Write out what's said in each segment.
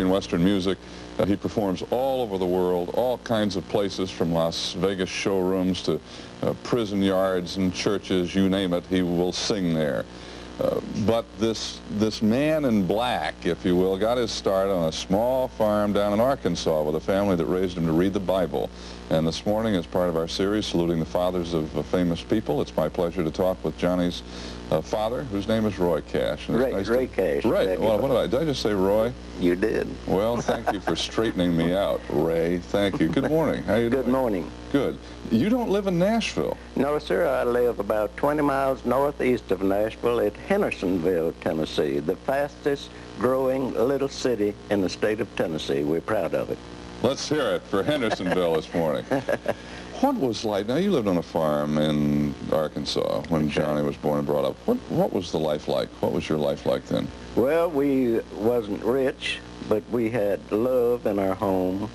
In Western music, he performs all over the world, all kinds of places, from Las Vegas showrooms to prison yards and churches, you name it, he will sing there. But this man in black, if you will, got his start on a small farm down in Arkansas with a family that raised him to read the Bible. And this morning, as part of our series, Saluting the Fathers of Famous People, it's my pleasure to talk with Johnny's father, whose name is Roy Cash. Ray Cash. Right. Well, did I just say Roy? You did. Well, thank you for straightening me out, Ray. Thank you. Good morning. How you doing? Good morning. Good. You don't live in Nashville? No, sir. I live about 20 miles northeast of Nashville at Hendersonville, Tennessee, the fastest growing little city in the state of Tennessee. We're proud of it. Let's hear it for Hendersonville this morning. What was like, now you lived on a farm in Arkansas when Johnny was born and brought up. What was the life like? What was your life like then? Well, we wasn't rich, but we had love in our home.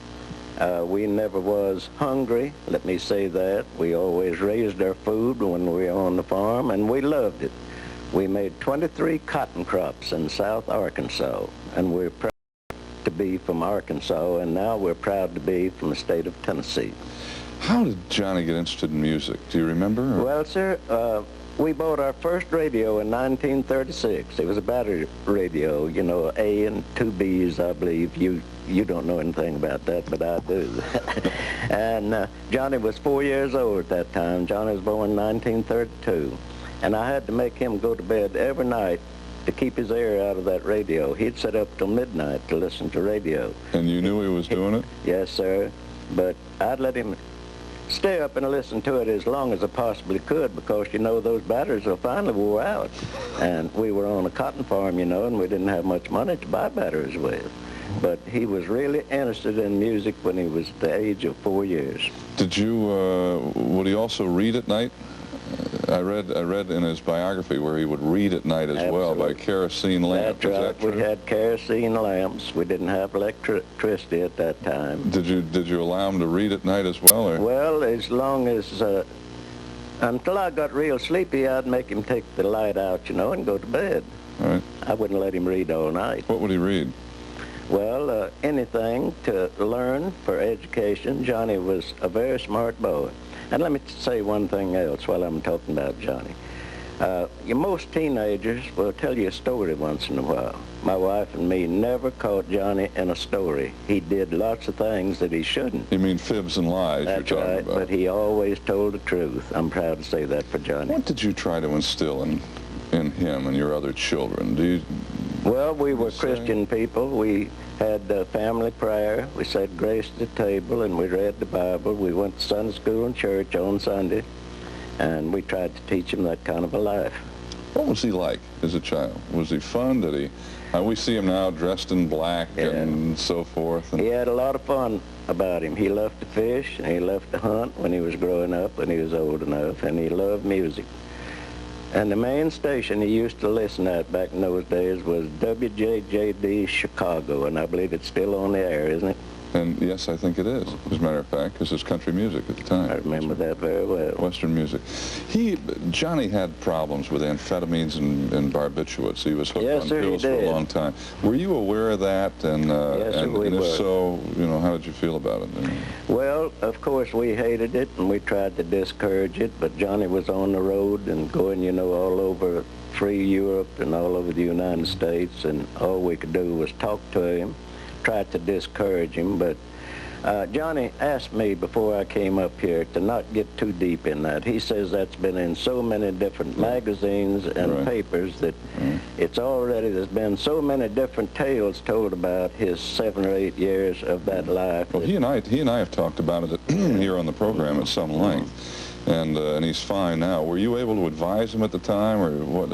We never was hungry, let me say that. We always raised our food when we were on the farm, and we loved it. We made 23 cotton crops in South Arkansas, and we're proud to be from Arkansas, and now we're proud to be from the state of Tennessee. How did Johnny get interested in music? Do you remember? Or? Well, sir, we bought our first radio in 1936. It was a battery radio, you know, A and 2 Bs, I believe. You don't know anything about that, but I do. And Johnny was 4 years old at that time. Johnny was born in 1932. And I had to make him go to bed every night to keep his ear out of that radio. He'd sit up till midnight to listen to radio. And you knew he was doing it? Yes, sir. But I'd let him stay up and listen to it as long as I possibly could, because, you know, those batteries were finally wore out. And we were on a cotton farm, you know, and we didn't have much money to buy batteries with. But he was really interested in music when he was the age of 4 years. Did you, would he also read at night? I read in his biography where he would read at night as well by kerosene lamp. That's right. Is that true? We had kerosene lamps. We didn't have electricity at that time. Did you allow him to read at night as well? Or? Well, as long as, until I got real sleepy, I'd make him take the light out, you know, and go to bed. All right. I wouldn't let him read all night. What would he read? Well, anything to learn for education. Johnny was a very smart boy. And let me say one thing else while I'm talking about Johnny. Most teenagers will tell you a story once in a while. My wife and me never caught Johnny in a story. He did lots of things that he shouldn't. You mean fibs and lies? That's you're talking right, about. but he always told the truth. I'm proud to say that for Johnny. What did you try to instill in him and your other children? Well, we were Christian people. We had family prayer. We said grace at the table, and we read the Bible. We went to Sunday school and church on Sunday, and we tried to teach him that kind of a life. What was he like as a child? Was he fun? Did he? We see him now dressed in black and so forth. And he had a lot of fun about him. He loved to fish, and he loved to hunt when he was growing up, when he was old enough, and he loved music. And the main station he used to listen at back in those days was WJJD Chicago, and I believe it's still on the air, isn't it? And yes, I think it is, as a matter of fact, because it's country music at the time. I remember that very well. Western music. Johnny had problems with amphetamines and barbiturates. He was hooked on pills for a long time. Were you aware of that? And, yes, sir, and if so, you know, how did you feel about it? Well, of course, we hated it, and we tried to discourage it, but Johnny was on the road and going, you know, all over free Europe and all over the United States, and all we could do was talk to him, tried to discourage him, but Johnny asked me before I came up here to not get too deep in that. He says that's been in so many different magazines and papers that there's been so many different tales told about his 7 or 8 years of that life. Well, he and I have talked about it here on the program at some length. And he's fine now. Were you able to advise him at the time, or what?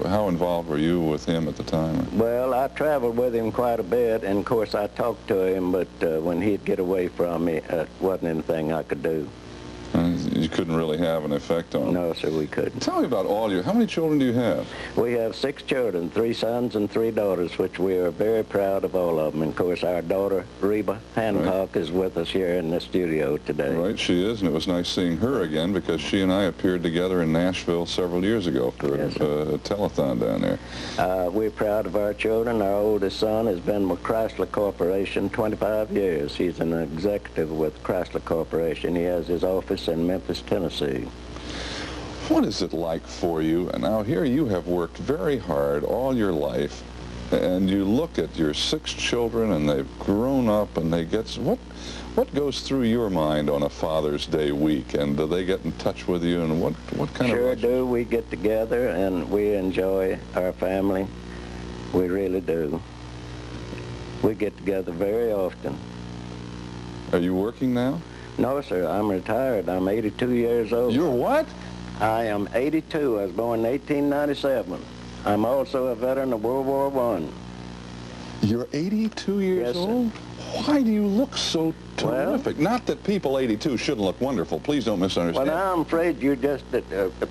How involved were you with him at the time? Well, I traveled with him quite a bit, and of course I talked to him, but when he'd get away from me, it wasn't anything I could do. you couldn't really have an effect on them. No, sir, we couldn't. Tell me about how many children do you have? We have 6 children, 3 sons and 3 daughters, which we are very proud of all of them. And of course, our daughter, Reba Hancock, is with us here in the studio today. Right, she is, and it was nice seeing her again because she and I appeared together in Nashville several years ago for a telethon down there. We're proud of our children. Our oldest son has been with Chrysler Corporation 25 years. He's an executive with Chrysler Corporation. He has his office in Memphis, Tennessee. What is it like for you? And now here you have worked very hard all your life, and you look at your 6 children and they've grown up and they get, what goes through your mind on a Father's Day week? And do they get in touch with you, and what kind of... Sure do. We get together and we enjoy our family. We really do. We get together very often. Are you working now? No, sir. I'm retired. I'm 82 years old. You're what? I am 82. I was born in 1897. I'm also a veteran of World War I. You're 82 years Yes, sir. old? Why do you look so Well- terrific? Not that people 82 shouldn't look wonderful. Please don't misunderstand. Well, now I'm afraid you're just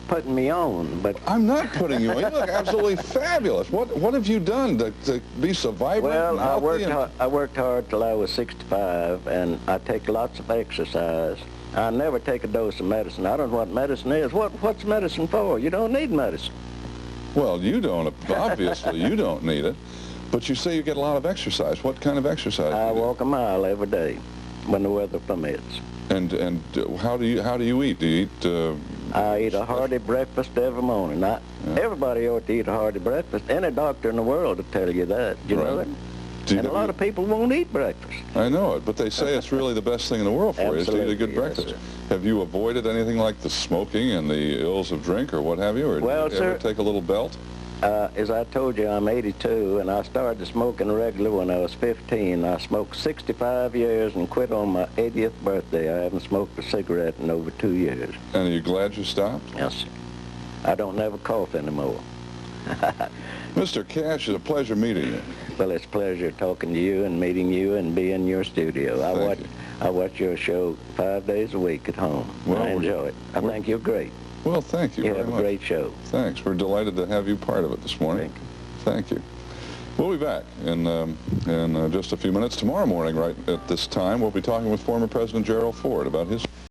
putting me on, but... I'm not putting you on. You look absolutely fabulous. What have you done to be so vibrant Well, and healthy? I worked hard till I was 65, and I take lots of exercise. I never take a dose of medicine. I don't know what medicine is. What's medicine for? You don't need medicine. Well, you don't. Obviously, you don't need it. But you say you get a lot of exercise. What kind of exercise? I do you do? walk a mile every day when the weather permits. And how do you eat? Do you eat? I eat a hearty breakfast every morning. Everybody ought to eat a hearty breakfast. Any doctor in the world will tell you that. You know Right. that? Do you And a lot of people won't eat breakfast. I know it, but they say it's really the best thing in the world for you is to eat a Absolutely, good yes, breakfast. sir. Have you avoided anything like the smoking and the ills of drink or what have you? Or Well, do you ever sir- take a little belt? As I told you, I'm 82, and I started smoking regular when I was 15. I smoked 65 years and quit on my 80th birthday. I haven't smoked a cigarette in over 2 years. And are you glad you stopped? Yes, sir. I don't never cough anymore. Mr. Cash, it's a pleasure meeting you. Well, it's a pleasure talking to you and meeting you and being in your studio. Thank you. I watch your show 5 days a week at home. Well, I enjoy it. I think you're great. Well, thank you You very have a much. great show. Thanks. We're delighted to have you part of it this morning. Thank you. We'll be back in just a few minutes. Tomorrow morning, right at this time, we'll be talking with former President Gerald Ford about his